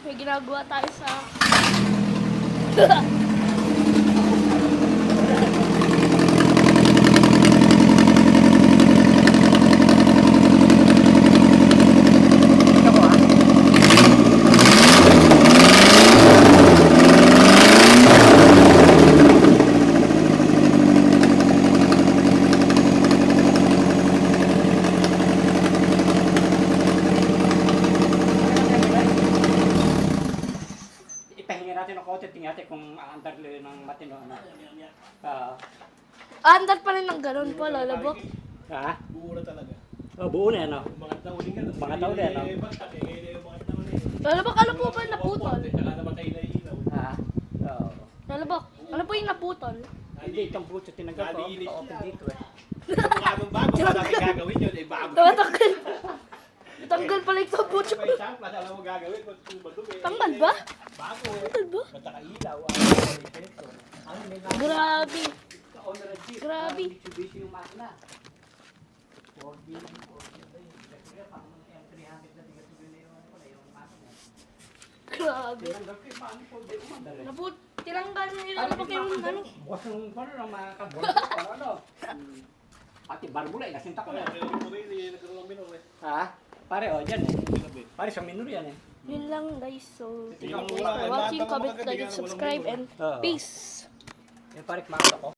May ginagawa tayo sa... Ipahinga natin ang kote, tingnan natin kung aandar ng matino. Andar pa rin ng ganun po, lalabok. Ha? Buo na talaga. Oh, buo na yan, no? Mga tauli nga. Mga tauli, ano? Lalabok, ano po ba yung naputol? Saka naman kayo naiinaw. Ha? Oo. Lalabok, ano po yung naputol? Hindi, itong puso tinanggal ko. Pa-open dito eh. Anong bago, malaki gagawin yun. Eh, bago. Tumatanggal. Tanggal pala yung puto. May samplas, alam mo gagawin. Kung tumadumi. Tanggal ba? Bago. Tanggal ba? Matakailaw. Grabe. Grabe. Mitsubishi yung makina. Grabe. Naput, tinanggal na yung lalabok yung ano. Bukas ng paano na mga kabon. Ano? Pati barbula eh, nasinta ko na. Ha? Pare, oh, dyan eh. Pare, sa minor yan eh. Yun lang guys. So, thank you Tingnan mo for lang, watching. lahat ng Comment, mga like, and kaibigan, subscribe, and Oo. peace. Yan pare, kumakita ko.